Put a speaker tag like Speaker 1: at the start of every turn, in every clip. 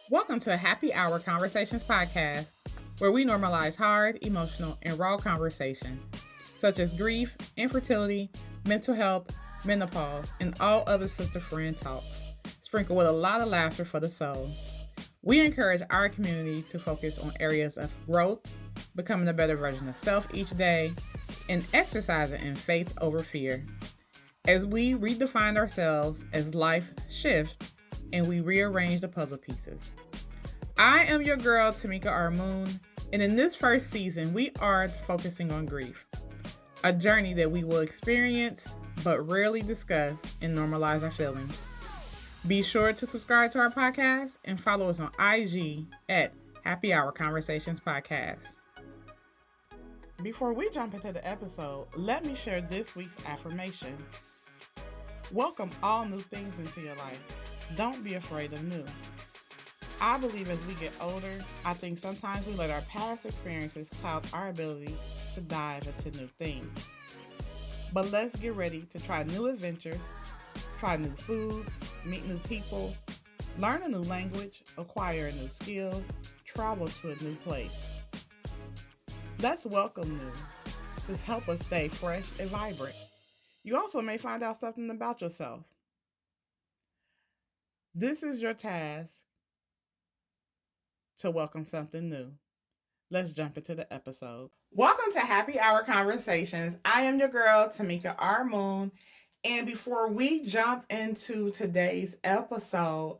Speaker 1: Welcome to Happy Hour Conversations podcast, where we normalize hard, emotional, and raw conversations, such as grief, infertility, mental health, menopause, and all other sister-friend talks, sprinkled with a lot of laughter for the soul. We encourage our community to focus on areas of growth, becoming a better version of self each day, and exercising in faith over fear. As we redefine ourselves as life shifts and we rearrange the puzzle pieces. I am your girl, Tamekia R. Moon, and in this first season, we are focusing on grief, a journey that we will experience but rarely discuss and normalize our feelings. Be sure to subscribe to our podcast and follow us on IG at Happy Hour Conversations Podcast. Before we jump into the episode, let me share this week's affirmation. Welcome all new things into your life. Don't be afraid of new. I believe as we get older, I think sometimes we let our past experiences cloud our ability to dive into new things. But let's get ready to try new adventures, try new foods, meet new people, learn a new language, acquire a new skill, travel to a new place. Let's welcome new to help us stay fresh and vibrant. You also may find out something about yourself. This is your task to welcome something new. Let's jump into the episode. Welcome to Happy Hour Conversations. I am your girl, Tamekia R. Moon. And before we jump into today's episode,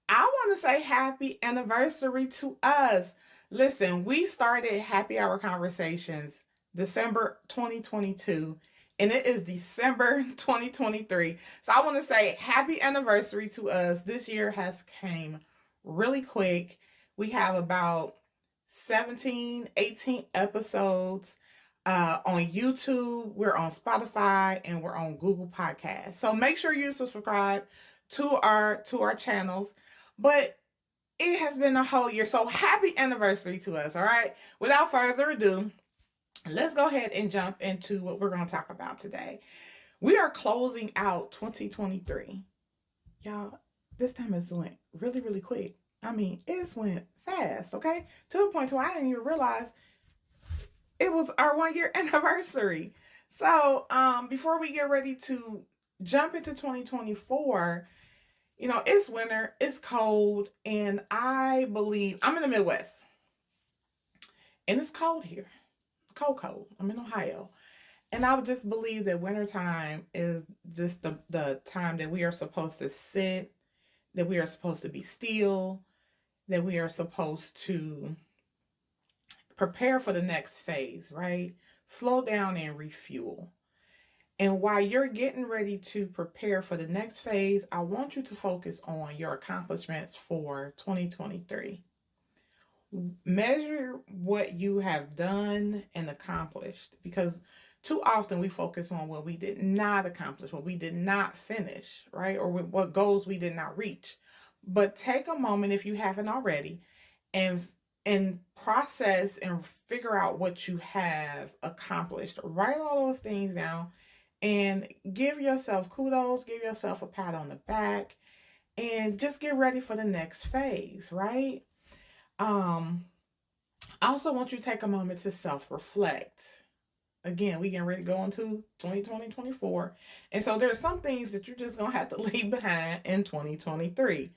Speaker 1: I want to say happy anniversary to us. Listen, we started Happy Hour Conversations December 2022, and it is December 2023. So I want to say happy anniversary to us. This year has came really quick. We have about 17, 18 episodes on YouTube. We're on Spotify and we're on Google Podcasts. So make sure you subscribe to our channels. But it has been a whole year. So happy anniversary to us. All right. Without further ado, let's go ahead and jump into what we're going to talk about today. We are closing out 2023. Y'all, this time has went really, really quick. I mean, it's went fast, okay? To the point where I didn't even realize it was our 1 year anniversary. So, before we get ready to jump into 2024, it's winter, it's cold, and I believe I'm in the Midwest, and it's cold here. Cold. I'm in Ohio. And I would just believe that wintertime is just the time that we are supposed to sit, that we are supposed to be still, that we are supposed to prepare for the next phase, right? Slow down and refuel. And while you're getting ready to prepare for the next phase, I want you to focus on your accomplishments for 2023. Measure what you have done and accomplished, because too often we focus on what we did not accomplish, what we did not finish, right? Or what goals we did not reach. But take a moment, if you haven't already, and process and figure out what you have accomplished. Write all those things down and give yourself kudos, give yourself a pat on the back, and just get ready for the next phase, right? I also want you to take a moment to self-reflect. Again, we getting ready to go into 2024. And so there's some things that you're just gonna have to leave behind in 2023.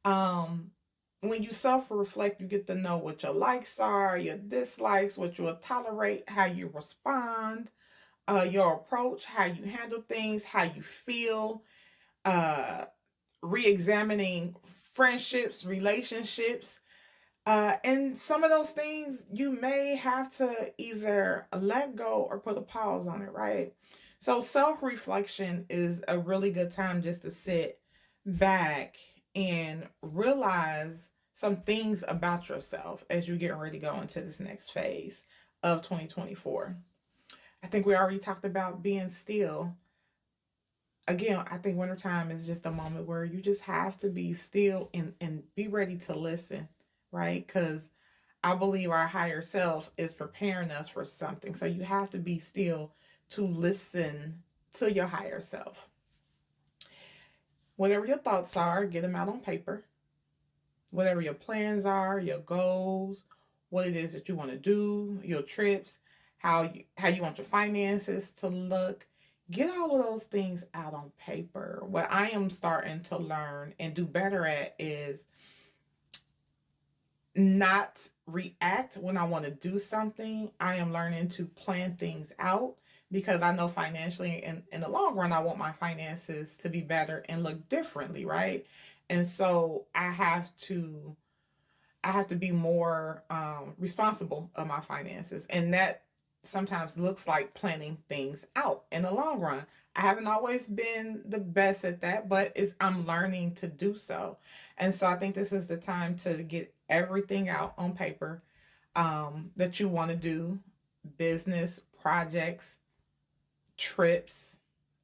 Speaker 1: When you self-reflect, you get to know what your likes are, your dislikes, what you'll tolerate, how you respond, your approach, how you handle things, how you feel, uh, re-examining friendships, relationships. And some of those things you may have to either let go or put a pause on it, right? So self reflection is a really good time just to sit back and realize some things about yourself as you get ready to go into this next phase of 2024. I think we already talked about being still. Again, I think wintertime is just a moment where you just have to be still and be ready to listen, right? Because I believe our higher self is preparing us for something. So you have to be still to listen to your higher self. Whatever your thoughts are, get them out on paper. whatever your plans are, your goals, what it is that you want to do, your trips, how you want your finances to look. Get all of those things out on paper. What I am starting to learn and do better at is not react when I want to do something. I am learning to plan things out because I know financially in the long run, I want my finances to be better and look differently, right? And so I have to be more responsible of my finances, and that sometimes looks like planning things out in the long run. I haven't always been the best at that, but I'm learning to do so, and so I think this is the time to get everything out on paper that you want to do, business projects, trips,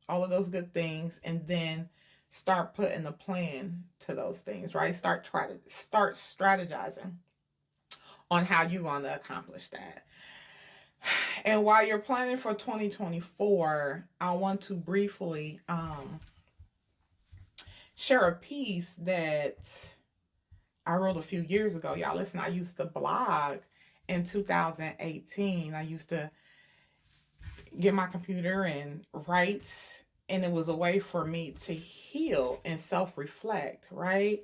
Speaker 1: all of those good things, and then start putting a plan to those things. Right? Start strategizing on how you're going to accomplish that. And while you're planning for 2024, I want to briefly share a piece that I wrote a few years ago. Y'all listen, I used to blog in 2018. I used to get my computer and write, and it was a way for me to heal and self reflect, right?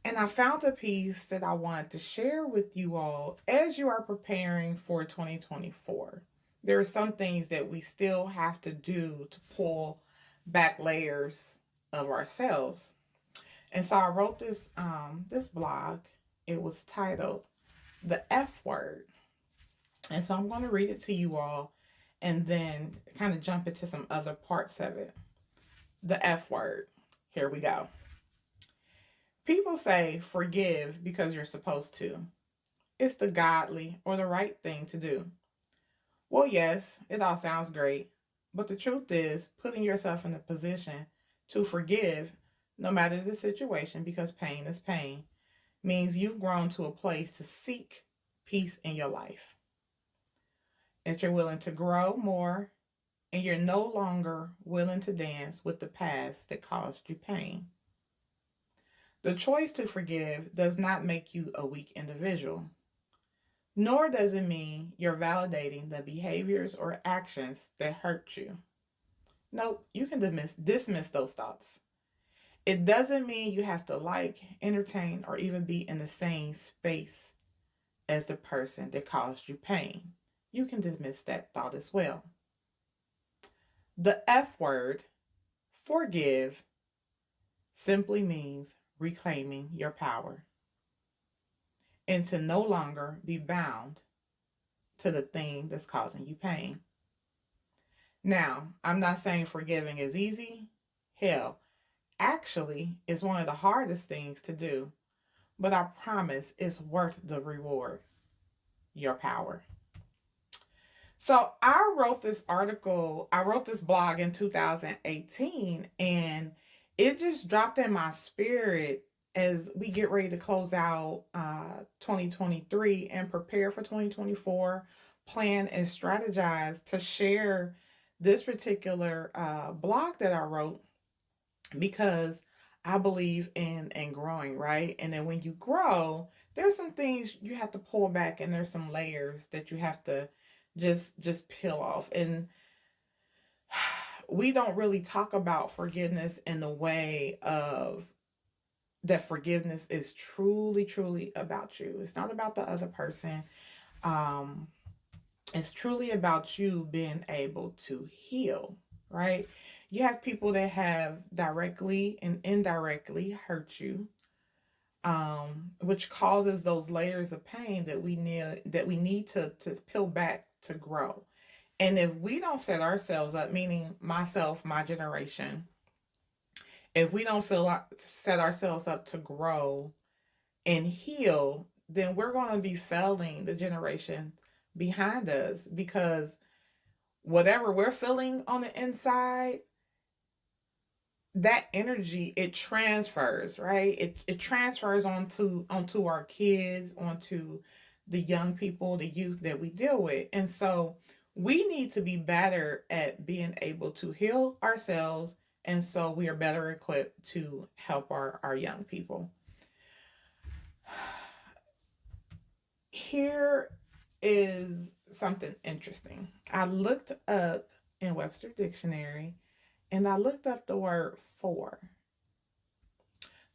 Speaker 1: And I found a piece that I wanted to share with you all as you are preparing for 2024. There are some things that we still have to do to pull back layers of ourselves. And so I wrote this blog. It was titled The F Word. And so I'm going to read it to you all and then kind of jump into some other parts of it. The F word. Here we go. People say forgive because you're supposed to. It's the godly or the right thing to do. Well, yes, it all sounds great, but the truth is, putting yourself in a position to forgive, no matter the situation, because pain is pain, means you've grown to a place to seek peace in your life. That you're willing to grow more and you're no longer willing to dance with the past that caused you pain. The choice to forgive does not make you a weak individual, nor does it mean you're validating the behaviors or actions that hurt you. Nope, you can dismiss those thoughts. It doesn't mean you have to like, entertain, or even be in the same space as the person that caused you pain. You can dismiss that thought as well. The F word, forgive, simply means reclaiming your power and to no longer be bound to the thing that's causing you pain. Now, I'm not saying forgiving is easy. Hell, actually, it's one of the hardest things to do, but I promise it's worth the reward, your power. So I wrote this blog in 2018, and it just dropped in my spirit as we get ready to close out 2023 and prepare for 2024, plan and strategize to share this particular blog that I wrote because I believe in growing, right? And then when you grow, there's some things you have to pull back and there's some layers that you have to just peel off. And we don't really talk about forgiveness in the way of that forgiveness is truly about you. It's not about the other person. Um it's truly about you being able to heal, right? You have people that have directly and indirectly hurt you, which causes those layers of pain that we need to peel back to grow. And if we don't set ourselves up, meaning myself, my generation, if we don't set ourselves up to grow and heal, then we're going to be failing the generation behind us because whatever we're feeling on the inside, that energy it transfers, right? It transfers onto our kids, onto the young people, the youth that we deal with. And so we need to be better at being able to heal ourselves, and so we are better equipped to help our young people. here is something interesting. I looked up in Webster Dictionary and I looked up the word for.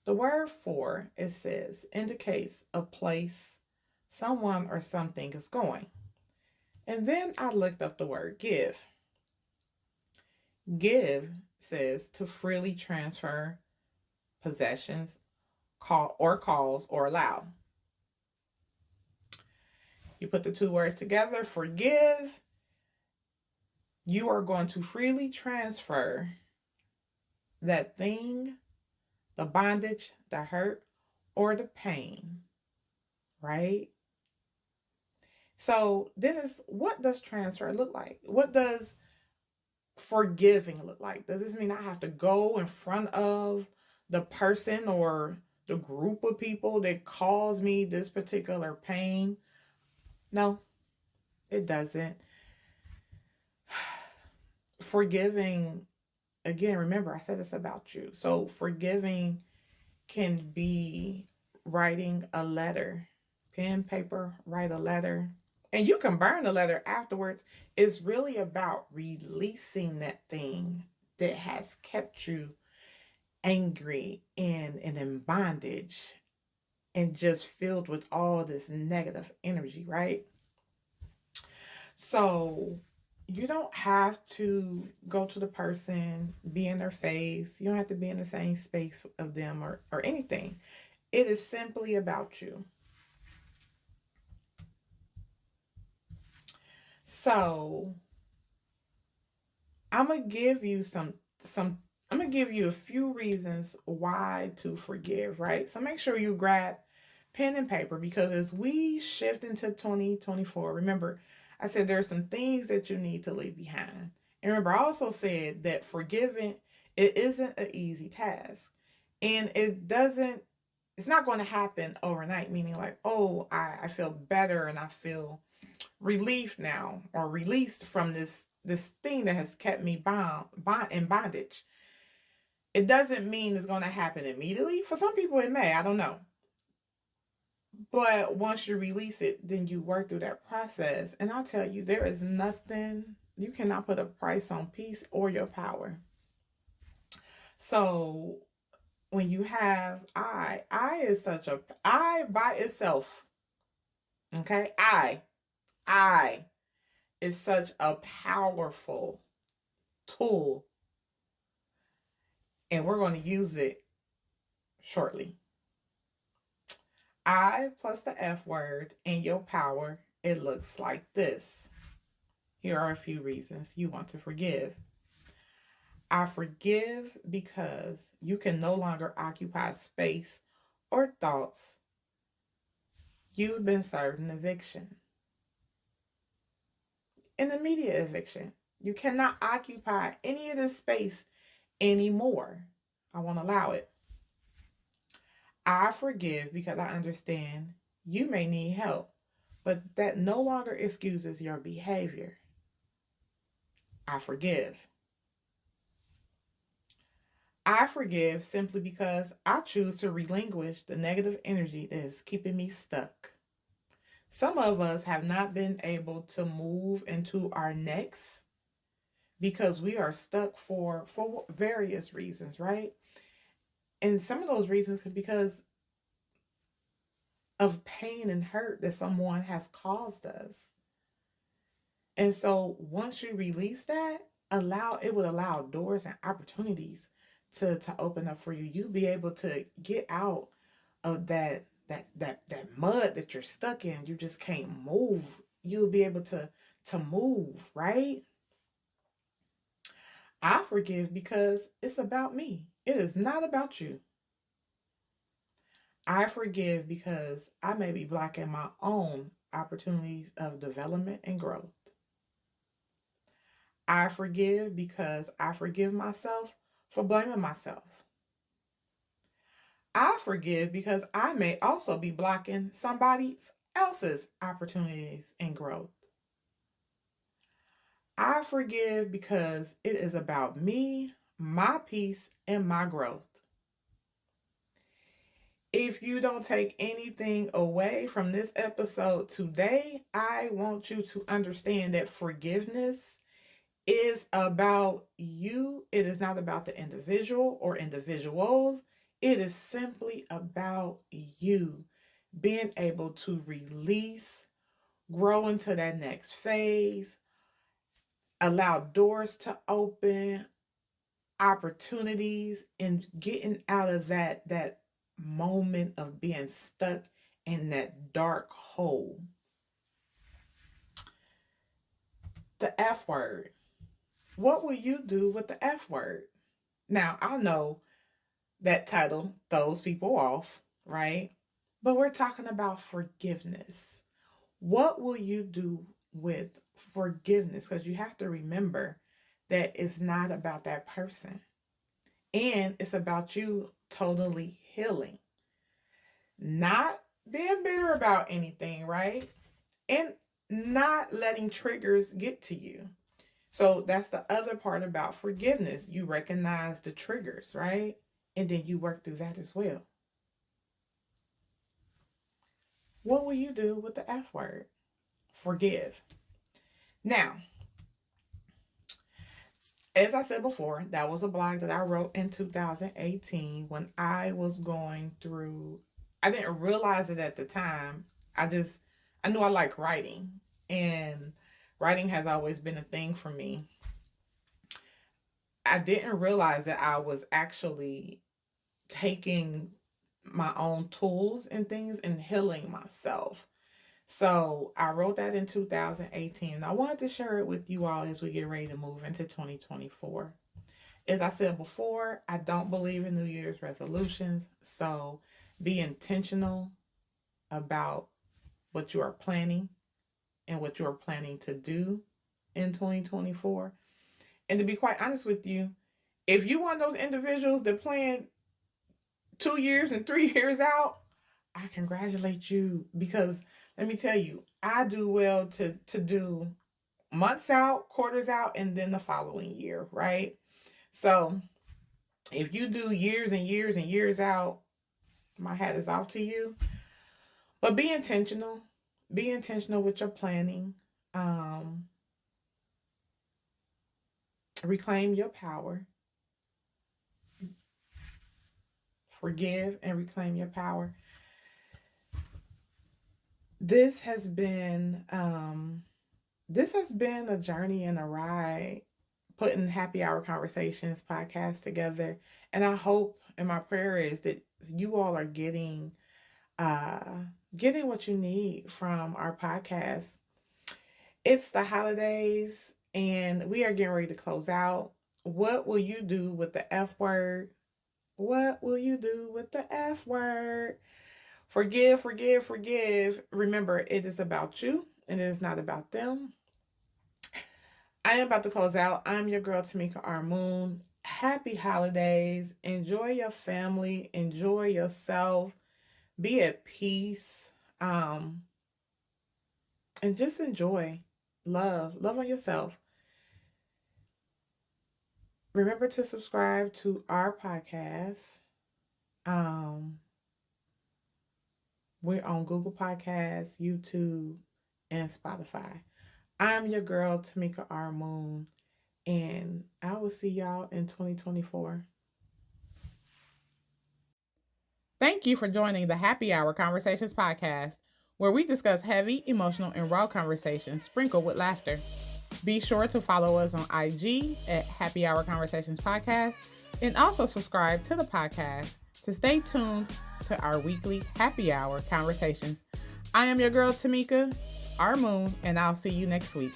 Speaker 1: The word for, it says, indicates a place, someone, or something is going. And then I looked up the word give. Give says to freely transfer possessions, cause, or allow. You put the two words together, forgive, you are going to freely transfer that thing, the bondage, the hurt, or the pain, right? So, Dennis, what does transfer look like? What does forgiving look like? Does this mean I have to go in front of the person or the group of people that caused me this particular pain? No, it doesn't. Forgiving, again, remember, I said this about you. So, forgiving can be writing a letter, pen, paper, write a letter, and you can burn the letter afterwards. It's really about releasing that thing that has kept you angry and in bondage and just filled with all this negative energy, right? So you don't have to go to the person, be in their face. You don't have to be in the same space of them or anything. It is simply about you. So I'm gonna give you some I'm gonna give you a few reasons why to forgive, right? So make sure you grab pen and paper because as we shift into 2024, remember I said there are some things that you need to leave behind. And remember, I also said that forgiving it isn't an easy task. And it's not going to happen overnight, meaning like, oh, I feel better and I feel relief now or released from this thing that has kept me bound in bondage. It doesn't mean it's going to happen immediately. For some people, it may. I don't know. But once you release it, then you work through that process. And I'll tell you, there is nothing, you cannot put a price on peace or your power. So when you have I is such a, I by itself, okay? I is such a powerful tool. And we're going to use it shortly. I plus the F word and your power, it looks like this. Here are a few reasons you want to forgive. I forgive because you can no longer occupy space or thoughts. You've been served an eviction, an immediate eviction. You cannot occupy any of this space anymore. I won't allow it. I forgive because I understand you may need help, but that no longer excuses your behavior. I forgive. I forgive simply because I choose to relinquish the negative energy that is keeping me stuck. Some of us have not been able to move into our next because we are stuck for various reasons, right? And some of those reasons could be because of pain and hurt that someone has caused us. And so once you release that, it would allow doors and opportunities to open up for you. You'll be able to get out of that mud that you're stuck in. You just can't move. You'll be able to move, right? I forgive because it's about me. It is not about you. I forgive because I may be blocking my own opportunities of development and growth. I forgive because I forgive myself for blaming myself. I forgive because I may also be blocking somebody else's opportunities and growth. I forgive because it is about me, my peace, and my growth. If you don't take anything away from this episode today, I want you to understand that forgiveness is about you. It is not about the individual or individuals. It is simply about you being able to release, grow into that next phase, allow doors to open, opportunities, and getting out of that moment of being stuck in that dark hole. The F word. What will you do with the F word? Now, I know that title throws people off, right? But we're talking about forgiveness. What will you do with forgiveness? Because you have to remember that it's not about that person, and it's about you totally healing, not being bitter about anything, right? And not letting triggers get to you. So that's the other part about forgiveness. You recognize the triggers, right? And then you work through that as well. What will you do with the F word? Forgive. Now, as I said before, that was a blog that I wrote in 2018 when I was going through, I didn't realize it at the time. I knew I like writing, and writing has always been a thing for me. I didn't realize that I was actually taking my own tools and things and healing myself. So I wrote that in 2018. I wanted to share it with you all as we get ready to move into 2024. As I said before, I don't believe in New Year's resolutions. So be intentional about what you are planning and what you are planning to do in 2024. And to be quite honest with you, if you one of those individuals that plan 2 years and 3 years out, I congratulate you, because let me tell you, I do well to do months out, quarters out, and then the following year, right? So if you do years and years and years out, my hat is off to you. But be intentional. Be intentional with your planning. Um, Reclaim your power. Forgive and reclaim your power. This has been a journey and a ride, putting Happy Hour Conversations podcast together. And I hope, and my prayer is that you all are uh getting what you need from our podcast. It's the holidays and we are getting ready to close out. What will you do with the F word? What will you do with the F word? Forgive, forgive, forgive. Remember, it is about you and it is not about them. I am about to close out. I'm your girl, Tamekia R. Moon. Happy holidays. Enjoy your family. Enjoy yourself. Be at peace. And just enjoy. Love on yourself. Remember to subscribe to our podcast. Um, we're on Google Podcasts, YouTube, and Spotify. I'm your girl, Tamekia R. Moon, and I will see y'all in 2024. Thank you for joining the Happy Hour Conversations podcast, where we discuss heavy, emotional, and raw conversations sprinkled with laughter. Be sure to follow us on IG at Happy Hour Conversations Podcast, and also subscribe to the podcast to stay tuned to our weekly Happy Hour Conversations. I am your girl, Tamekia R. Moon, and I'll see you next week.